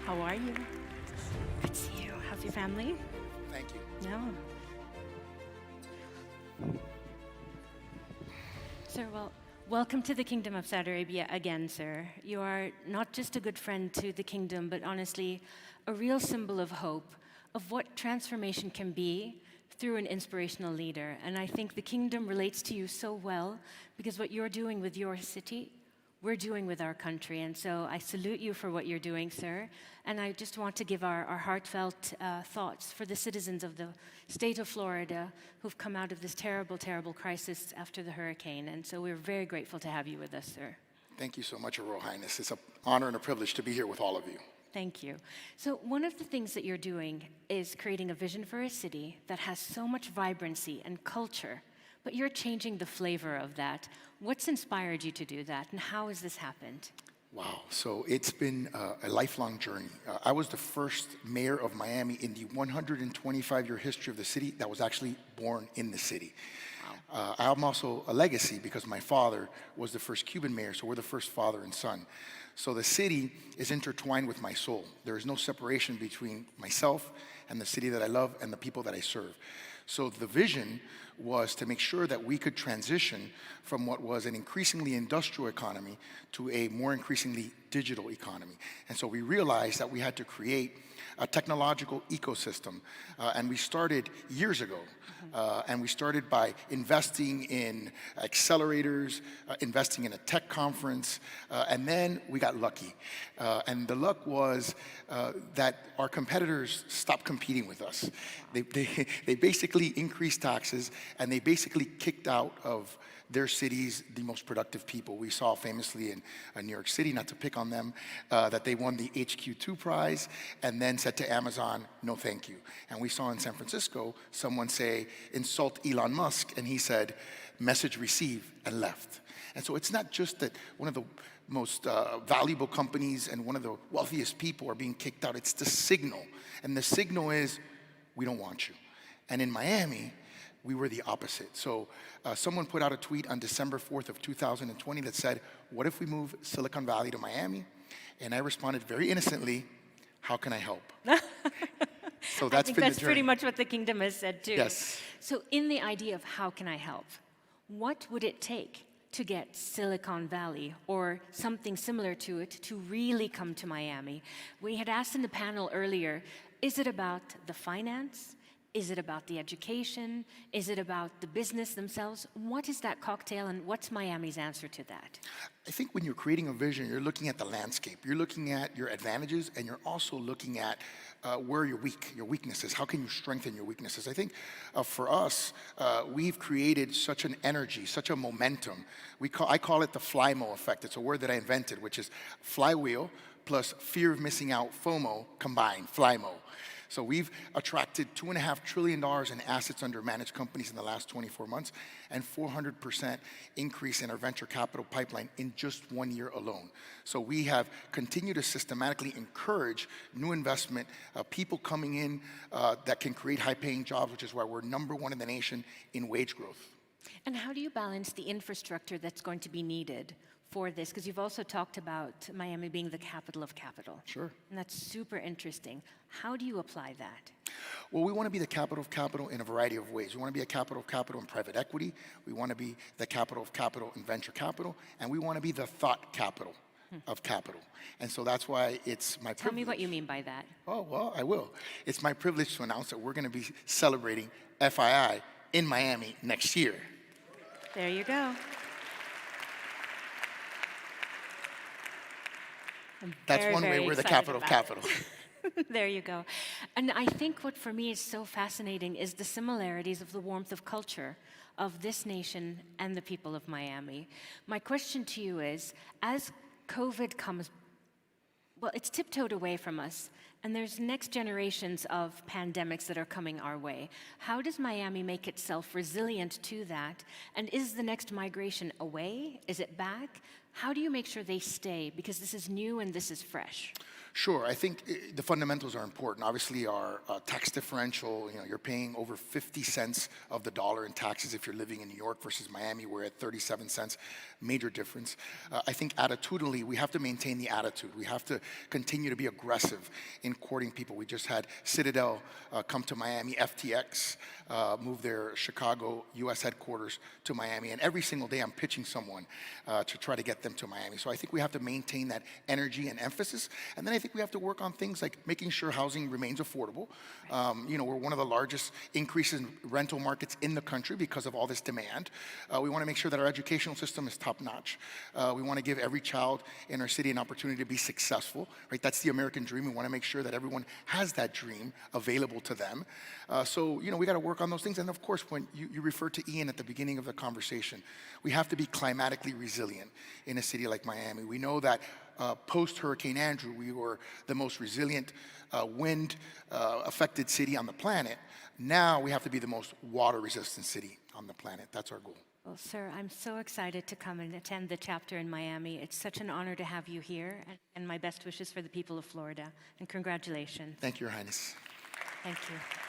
How are you? Good to see you. How's your family? Thank you. No. Sir, well, welcome to the Kingdom of Saudi Arabia again, sir. You are not just a good friend to the kingdom, but honestly, a real symbol of hope, of what transformation can be through an inspirational leader. And I think the kingdom relates to you so well because what you're doing with your city, we're doing with our country. And so I salute you for what you're doing, sir. And I just want to give our heartfelt thoughts for the citizens of the state of Florida who've come out of this terrible, terrible crisis after the hurricane. And so we're very grateful to have you with us, sir. Thank you so much, Your Royal Highness. It's an honor and a privilege to be here with all of you. Thank you. So one of the things that you're doing is creating a vision for a city that has so much vibrancy and culture, but you're changing the flavor of that. What's inspired you to do that, and how has this happened? Wow, so it's been a lifelong journey. I was the first mayor of Miami in the 125-year history of the city that was actually born in the city. I'm also a legacy because my father was the first Cuban mayor, so we're the first father and son. So the city is intertwined with my soul. There is no separation between myself and the city that I love and the people that I serve. So the vision was to make sure that we could transition from what was an increasingly industrial economy to a more increasingly digital economy. And so we realized that we had to create a technological ecosystem. And we started years ago. And we started by investing in accelerators, investing in a tech conference, and then we got lucky. And the luck was that our competitors stopped competing with us. They basically increased taxes, and they basically kicked out of their cities the most productive people. We saw famously in New York City, not to pick on them, that they won the HQ2 prize and then said to Amazon, no thank you. And we saw in San Francisco someone say, insult Elon Musk, and he said, message received, and left. And so it's not just that one of the most valuable companies and one of the wealthiest people are being kicked out, it's the signal. And the signal is, we don't want you. And in Miami, we were the opposite. So someone put out a tweet on December 4th of 2020 that said, what if we move Silicon Valley to Miami? And I responded very innocently, how can I help? So that's been the journey. That's pretty much what the kingdom has said too. Yes. So in the idea of how can I help, what would it take to get Silicon Valley or something similar to it to really come to Miami? We had asked in the panel earlier, is it about the finance? Is it about the education? Is it about the business themselves? What is that cocktail, and what's Miami's answer to that? I think when you're creating a vision, you're looking at the landscape. You're looking at your advantages, and you're also looking at where you're weak, your weaknesses. How can you strengthen your weaknesses? I think for us, we've created such an energy, such a momentum. I call it the FlyMo effect. It's a word that I invented, which is flywheel plus fear of missing out, FOMO, combined, FlyMo. So we've attracted $2.5 trillion in assets under managed companies in the last 24 months, and 400% increase in our venture capital pipeline in just 1 year alone. So we have continued to systematically encourage new investment, people coming in that can create high-paying jobs, which is why we're #1 in the nation in wage growth. And how do you balance the infrastructure that's going to be needed for this? Because you've also talked about Miami being the capital of capital. Sure. And that's super interesting. How do you apply that? Well, we want to be the capital of capital in a variety of ways. We want to be a capital of capital in private equity. We want to be the capital of capital in venture capital. And we want to be the thought capital of capital. And so that's why it's my privilege. Tell me what you mean by that. Oh, well, I will. It's my privilege to announce that we're going to be celebrating FII in Miami next year. There you go. That's one way we're the capital of capital. There you go. And I think what for me is so fascinating is the similarities of the warmth of culture of this nation and the people of Miami. My question to you is, as COVID comes, well, it's tiptoed away from us, and there's next generations of pandemics that are coming our way. How does Miami make itself resilient to that? And is the next migration away? Is it back? How do you make sure they stay? Because this is new and this is fresh. Sure, I think the fundamentals are important. Obviously, our tax differential, you're paying over 50 cents of the dollar in taxes if you're living in New York versus Miami. We're at 37 cents, major difference. I think attitudinally, we have to maintain the attitude. We have to continue to be aggressive in courting people. We just had Citadel come to Miami, FTX move their Chicago U.S. headquarters to Miami, and every single day I'm pitching someone to try to get them to Miami. So I think we have to maintain that energy and emphasis, and then I think we have to work on things like making sure housing remains affordable. We're one of the largest increases in rental markets in the country because of all this demand. We want to make sure that our educational system is top-notch. We want to give every child in our city an opportunity to be successful, right? That's the American dream. We want to make sure that everyone has that dream available to them. We got to work on those things. And of course, when you referred to Ian at the beginning of the conversation, we have to be climatically resilient in a city like Miami. We know that post-Hurricane Andrew, we were the most resilient wind-affected city on the planet. Now we have to be the most water-resistant city on the planet. That's our goal. Well, sir, I'm so excited to come and attend the chapter in Miami. It's such an honor to have you here, and my best wishes for the people of Florida. And congratulations. Thank you, Your Highness. Thank you.